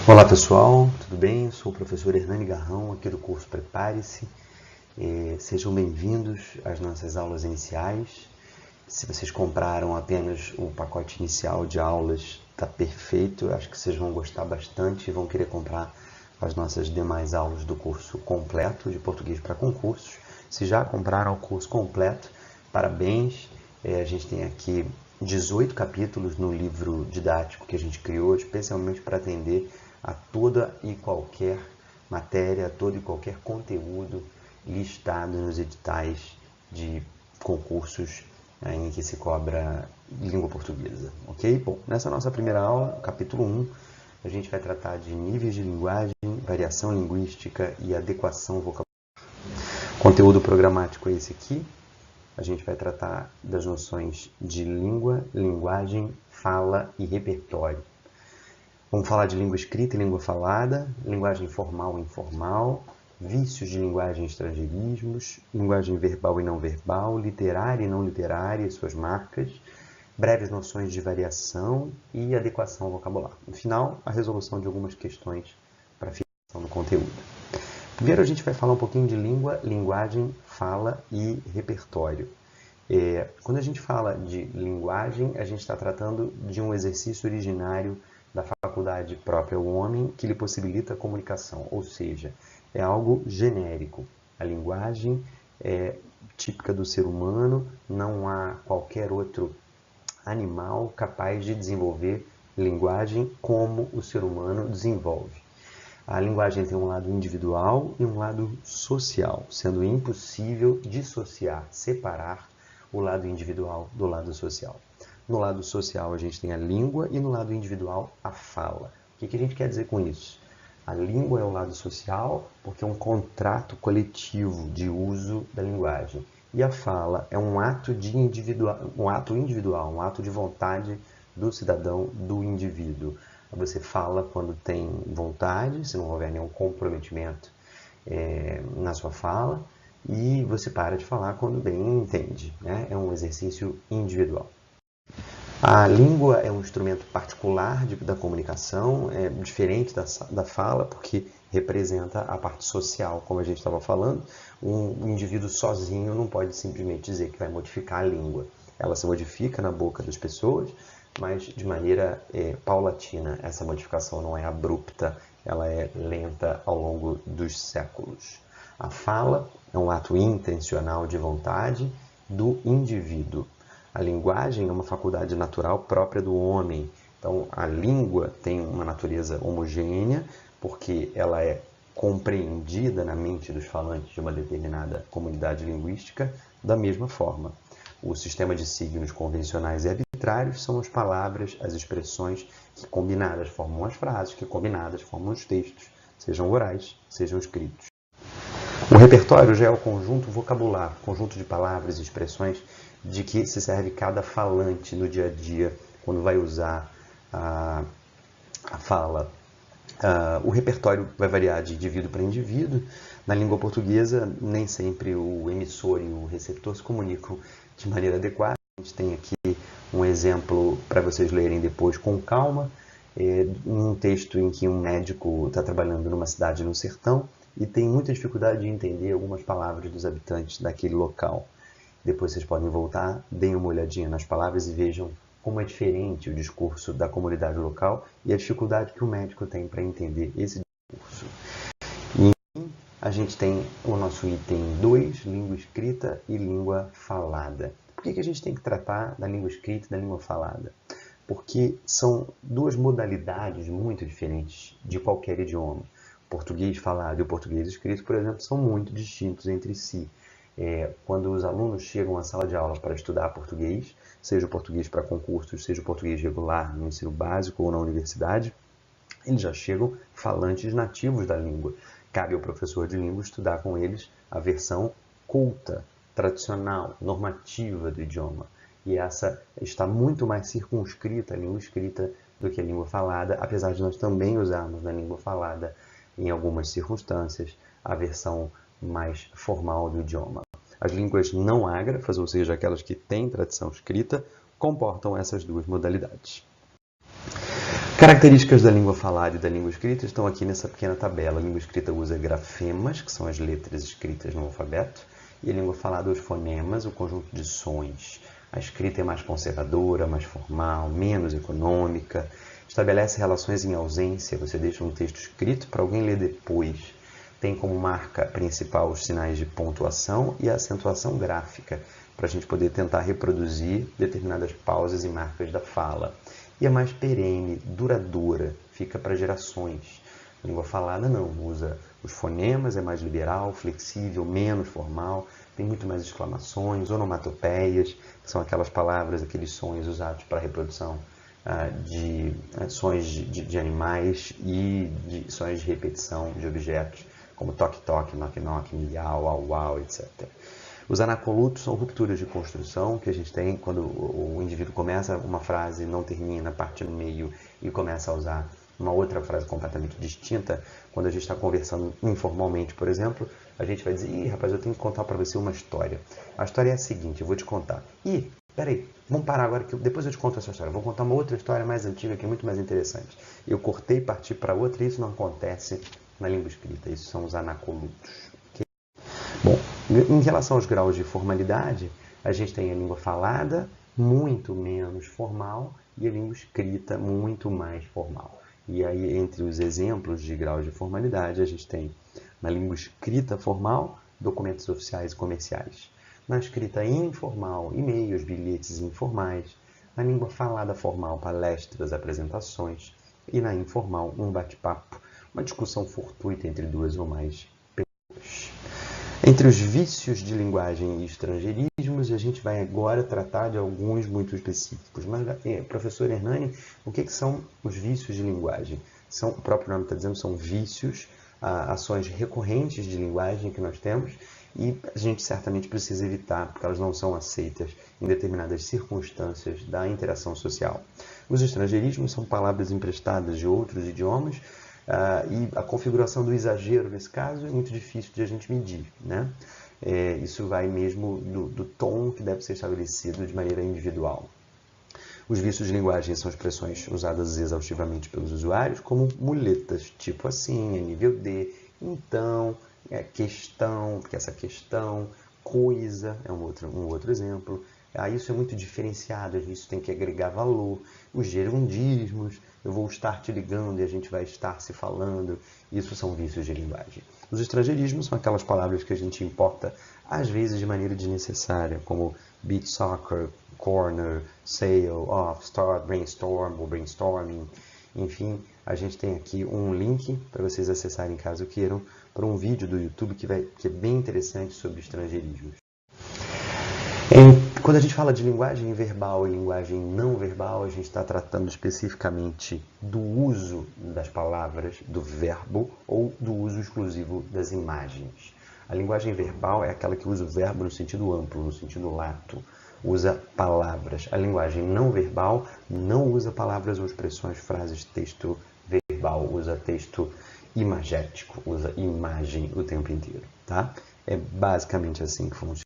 Olá pessoal, tudo bem? Eu sou o professor Hernani Garrão, aqui do curso Prepare-se. Sejam bem-vindos às nossas aulas iniciais. Se vocês compraram apenas o pacote inicial de aulas, está perfeito. Acho que vocês vão gostar bastante e vão querer comprar as nossas demais aulas do curso completo de português para concursos. Se já compraram o curso completo, parabéns. A gente tem aqui 18 capítulos no livro didático que a gente criou, especialmente para atender a toda e qualquer matéria, a todo e qualquer conteúdo listado nos editais de concursos em que se cobra língua portuguesa, ok? Bom, nessa nossa primeira aula, capítulo 1, a gente vai tratar de níveis de linguagem, variação linguística e adequação vocabular. Conteúdo programático é esse aqui. A gente vai tratar das noções de língua, linguagem, fala e repertório. Vamos falar de língua escrita e língua falada, linguagem formal e informal, vícios de linguagem e estrangeirismos, linguagem verbal e não verbal, literária e não literária e suas marcas, breves noções de variação e adequação ao vocabular. No final, a resolução de algumas questões para fixação do conteúdo. Primeiro a gente vai falar um pouquinho de língua, linguagem, fala e repertório. Quando a gente fala de linguagem, a gente está tratando de um exercício originário da faculdade própria ao homem que lhe possibilita a comunicação, ou seja, é algo genérico. A linguagem é típica do ser humano, não há qualquer outro animal capaz de desenvolver linguagem como o ser humano desenvolve. A linguagem tem um lado individual e um lado social, sendo impossível dissociar, separar o lado individual do lado social. No lado social a gente tem a língua e no lado individual a fala. O que a gente quer dizer com isso? A língua é o lado social porque é um contrato coletivo de uso da linguagem. E a fala é um ato individual, um ato de vontade do cidadão, do indivíduo. Você fala quando tem vontade, se não houver nenhum comprometimento na sua fala, e você para de falar quando bem entende, né? É um exercício individual. A língua é um instrumento particular da comunicação, é diferente da fala, porque representa a parte social, como a gente estava falando. Um indivíduo sozinho não pode simplesmente dizer que vai modificar a língua. Ela se modifica na boca das pessoas, mas de maneira paulatina. Essa modificação não é abrupta, ela é lenta ao longo dos séculos. A fala é um ato intencional de vontade do indivíduo. A linguagem é uma faculdade natural própria do homem. Então, a língua tem uma natureza homogênea, porque ela é compreendida na mente dos falantes de uma determinada comunidade linguística da mesma forma. O sistema de signos convencionais e arbitrários são as palavras, as expressões que combinadas formam as frases, que combinadas formam os textos, sejam orais, sejam escritos. O repertório já é o conjunto vocabular, conjunto de palavras e expressões de que se serve cada falante no dia a dia, quando vai usar a fala. O repertório vai variar de indivíduo para indivíduo. Na língua portuguesa, nem sempre o emissor e o receptor se comunicam de maneira adequada. A gente tem aqui um exemplo para vocês lerem depois com calma, um texto em que um médico está trabalhando numa cidade no sertão e tem muita dificuldade de entender algumas palavras dos habitantes daquele local. Depois vocês podem voltar, deem uma olhadinha nas palavras e vejam como é diferente o discurso da comunidade local e a dificuldade que o médico tem para entender esse discurso. E a gente tem o nosso item 2, língua escrita e língua falada. Por que a gente tem que tratar da língua escrita e da língua falada? Porque são duas modalidades muito diferentes de qualquer idioma. O português falado e o português escrito, por exemplo, são muito distintos entre si. Quando os alunos chegam à sala de aula para estudar português, seja o português para concursos, seja o português regular no ensino básico ou na universidade, eles já chegam falantes nativos da língua. Cabe ao professor de língua estudar com eles a versão culta, tradicional, normativa do idioma. E essa está muito mais circunscrita, a língua escrita, do que a língua falada, apesar de nós também usarmos na língua falada, em algumas circunstâncias, a versão mais formal do idioma. As línguas não ágrafas, ou seja, aquelas que têm tradição escrita, comportam essas duas modalidades. Características da língua falada e da língua escrita estão aqui nessa pequena tabela. A língua escrita usa grafemas, que são as letras escritas no alfabeto, e a língua falada os fonemas, o conjunto de sons. A escrita é mais conservadora, mais formal, menos econômica, estabelece relações em ausência, você deixa um texto escrito para alguém ler depois. Tem como marca principal os sinais de pontuação e a acentuação gráfica, para a gente poder tentar reproduzir determinadas pausas e marcas da fala. E é mais perene, duradoura, fica para gerações. A língua falada não, usa os fonemas, é mais liberal, flexível, menos formal, tem muito mais exclamações, onomatopeias, que são aquelas palavras, aqueles sons usados para a reprodução de sons de animais e de sons de repetição de objetos, como toque-toque, knock-knock, miau, au-au, etc. Os anacolutos são rupturas de construção que a gente tem quando o indivíduo começa uma frase, não termina, parte no meio e começa a usar uma outra frase completamente distinta. Quando a gente está conversando informalmente, por exemplo, a gente vai dizer: ih, rapaz, eu tenho que contar para você uma história. A história é a seguinte, eu vou te contar. Ih, peraí, vamos parar agora que depois eu te conto essa história. Eu vou contar uma outra história mais antiga que é muito mais interessante. Eu cortei e parti para outra e isso não acontece na língua escrita. Isso são os anacolutos. Bom, em relação aos graus de formalidade, a gente tem a língua falada muito menos formal e a língua escrita muito mais formal. E aí, entre os exemplos de graus de formalidade, a gente tem na língua escrita formal, documentos oficiais e comerciais. Na escrita informal, e-mails, bilhetes informais. Na língua falada formal, palestras, apresentações. E na informal, um bate-papo, uma discussão fortuita entre duas ou mais pessoas. Entre os vícios de linguagem e estrangeirismos, a gente vai agora tratar de alguns muito específicos. Mas, professor Hernani, o que são os vícios de linguagem? O próprio nome está dizendo, são vícios, ações recorrentes de linguagem que nós temos e a gente certamente precisa evitar, porque elas não são aceitas em determinadas circunstâncias da interação social. Os estrangeirismos são palavras emprestadas de outros idiomas, e a configuração do exagero, nesse caso, é muito difícil de a gente medir, né? Isso vai mesmo do tom que deve ser estabelecido de maneira individual. Os vícios de linguagem são expressões usadas exaustivamente pelos usuários como muletas, tipo assim, é nível D, então, questão, porque essa questão, coisa, é um outro exemplo. Isso é muito diferenciado, isso tem que agregar valor. Os gerundismos, eu vou estar te ligando e a gente vai estar se falando, isso são vícios de linguagem. Os estrangeirismos são aquelas palavras que a gente importa, às vezes de maneira desnecessária, como beach soccer, corner, sail, off, start, brainstorm ou brainstorming. Enfim, a gente tem aqui um link para vocês acessarem caso queiram, para um vídeo do YouTube que é bem interessante sobre estrangeirismos. Quando a gente fala de linguagem verbal e linguagem não verbal, a gente está tratando especificamente do uso das palavras, do verbo, ou do uso exclusivo das imagens. A linguagem verbal é aquela que usa o verbo no sentido amplo, no sentido lato, usa palavras. A linguagem não verbal não usa palavras ou expressões, frases, texto verbal, usa texto imagético, usa imagem o tempo inteiro, tá? É basicamente assim que funciona.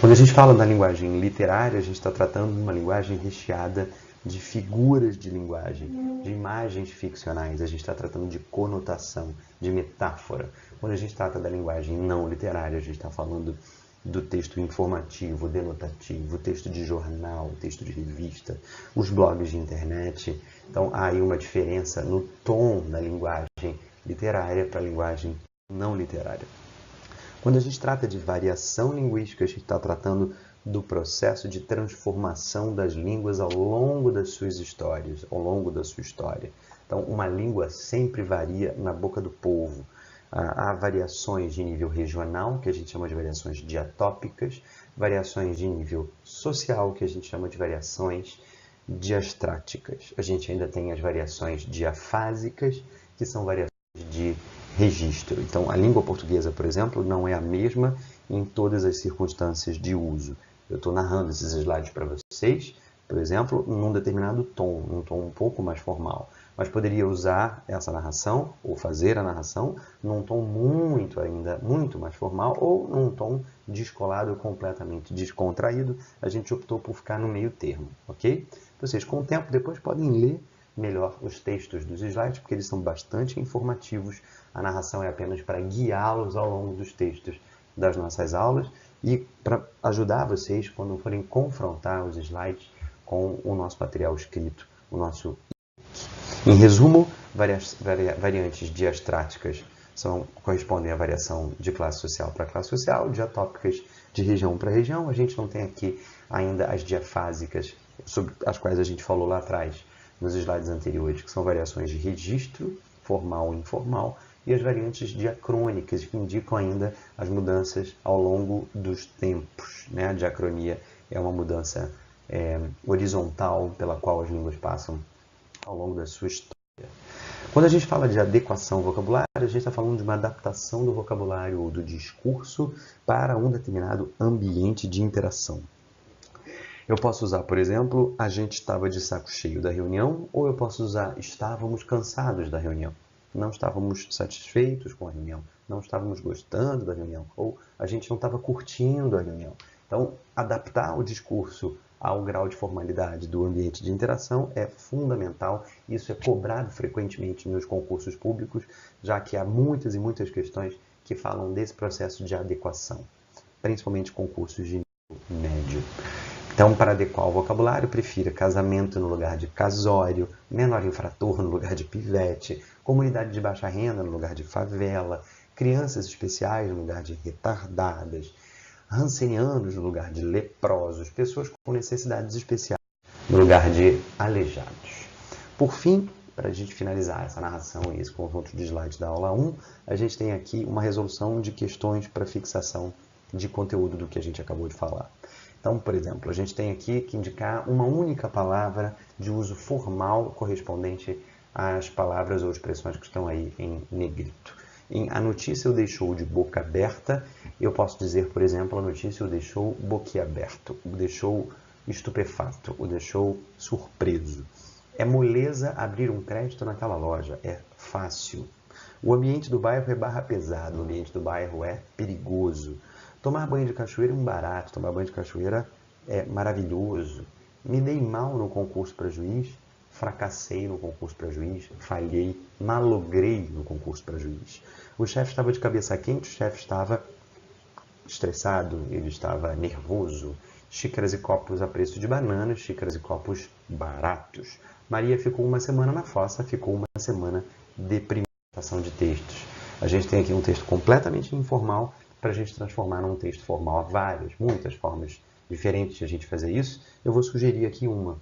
Quando a gente fala da linguagem literária, a gente está tratando de uma linguagem recheada de figuras de linguagem, de imagens ficcionais. A gente está tratando de conotação, de metáfora. Quando a gente trata da linguagem não literária, a gente está falando do texto informativo, denotativo, texto de jornal, texto de revista, os blogs de internet. Então, há aí uma diferença no tom da linguagem literária para a linguagem não literária. Quando a gente trata de variação linguística, a gente está tratando do processo de transformação das línguas ao longo das suas histórias, ao longo da sua história. Então, uma língua sempre varia na boca do povo. Há variações de nível regional, que a gente chama de variações diatópicas, variações de nível social, que a gente chama de variações diastráticas. A gente ainda tem as variações diafásicas, que são variações de registro. Então, a língua portuguesa, por exemplo, não é a mesma em todas as circunstâncias de uso. Eu estou narrando esses slides para vocês, por exemplo, num determinado tom, num tom um pouco mais formal. Mas poderia usar essa narração, ou fazer a narração, num tom muito mais formal, ou num tom descolado, completamente descontraído. A gente optou por ficar no meio termo, ok? Vocês, com o tempo, depois podem ler melhor os textos dos slides, porque eles são bastante informativos. A narração é apenas para guiá-los ao longo dos textos das nossas aulas e para ajudar vocês quando forem confrontar os slides com o nosso material escrito, o nosso. Em resumo, variantes diastráticas correspondem à variação de classe social para classe social, diatópicas de região para região. A gente não tem aqui ainda as diafásicas, sobre as quais a gente falou lá atrás, nos slides anteriores, que são variações de registro, formal e informal, e as variantes diacrônicas, que indicam ainda as mudanças ao longo dos tempos. Né? A diacronia é uma mudança horizontal pela qual as línguas passam ao longo da sua história. Quando a gente fala de adequação vocabulária, a gente está falando de uma adaptação do vocabulário ou do discurso para um determinado ambiente de interação. Eu posso usar, por exemplo, a gente estava de saco cheio da reunião, ou eu posso usar estávamos cansados da reunião. Não estávamos satisfeitos com a reunião, não estávamos gostando da reunião, ou a gente não estava curtindo a reunião. Então, adaptar o discurso ao grau de formalidade do ambiente de interação é fundamental. Isso é cobrado frequentemente nos concursos públicos, já que há muitas e muitas questões que falam desse processo de adequação, principalmente concursos de nível médio. Então, para adequar o vocabulário, prefira casamento no lugar de casório, menor infrator no lugar de pivete, comunidade de baixa renda no lugar de favela, crianças especiais no lugar de retardadas, rancenianos no lugar de leprosos, pessoas com necessidades especiais no lugar de aleijados. Por fim, para a gente finalizar essa narração e esse conjunto de slides da aula 1, a gente tem aqui uma resolução de questões para fixação de conteúdo do que a gente acabou de falar. Então, por exemplo, a gente tem aqui que indicar uma única palavra de uso formal correspondente às palavras ou expressões que estão aí em negrito. A notícia o deixou de boca aberta, eu posso dizer, por exemplo, a notícia o deixou boquiaberto, o deixou estupefato, o deixou surpreso. É moleza abrir um crédito naquela loja, é fácil. O ambiente do bairro é barra pesada, o ambiente do bairro é perigoso. Tomar banho de cachoeira é um barato, tomar banho de cachoeira é maravilhoso. Me dei mal no concurso para juiz, fracassei no concurso para juiz, falhei, malogrei no concurso para juiz. O chefe estava de cabeça quente, o chefe estava estressado, ele estava nervoso. Xícaras e copos a preço de bananas, xícaras e copos baratos. Maria ficou uma semana na fossa, ficou uma semana deprimida. De textos. A gente tem aqui um texto completamente informal para a gente transformar num texto formal. Há várias, muitas formas diferentes de a gente fazer isso. Eu vou sugerir aqui uma.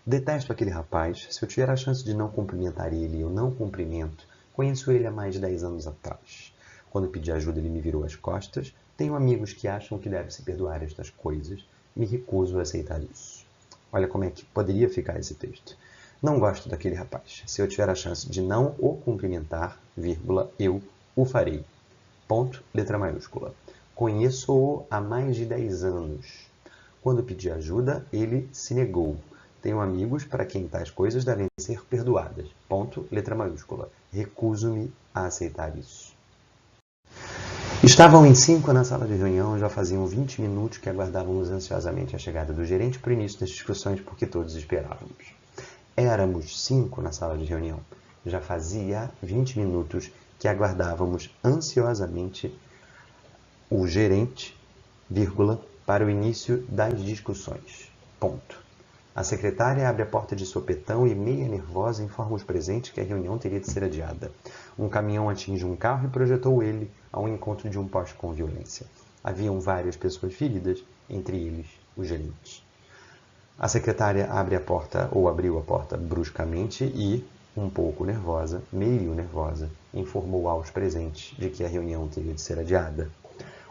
Detesto aquele rapaz. Se eu tiver a chance de não cumprimentar ele, eu não cumprimento. Conheço ele há mais de 10 anos atrás. Quando pedi ajuda, ele me virou as costas. Tenho amigos que acham que deve se perdoar estas coisas. Me recuso a aceitar isso. Olha como é que poderia ficar esse texto. Não gosto daquele rapaz. Se eu tiver a chance de não o cumprimentar, vírgula, eu o farei. Ponto, letra maiúscula. Conheço-o há mais de 10 anos. Quando pedi ajuda, ele se negou. Tenho amigos para quem tais coisas devem ser perdoadas. Ponto, letra maiúscula. Recuso-me a aceitar isso. Estavam em 5 na sala de reunião, já faziam 20 minutos que aguardávamos ansiosamente a chegada do gerente para o início das discussões, porque todos esperávamos. Éramos 5 na sala de reunião. Já fazia 20 minutos que aguardávamos ansiosamente o gerente, vírgula, para o início das discussões. Ponto. A secretária abre a porta de sopetão e, meia nervosa, informa os presentes que a reunião teria de ser adiada. Um caminhão atinge um carro e projetou ele ao encontro de um poste com violência. Haviam várias pessoas feridas, entre eles o gerente. A secretária abre a porta, ou abriu a porta bruscamente e, um pouco nervosa, meio nervosa, informou aos presentes de que a reunião teria de ser adiada.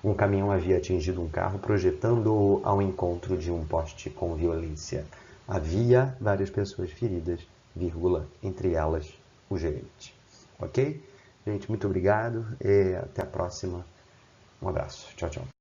Um caminhão havia atingido um carro, projetando-o ao encontro de um poste com violência. Havia várias pessoas feridas, vírgula, entre elas o gerente. Ok? Gente, muito obrigado e até a próxima. Um abraço. Tchau, tchau.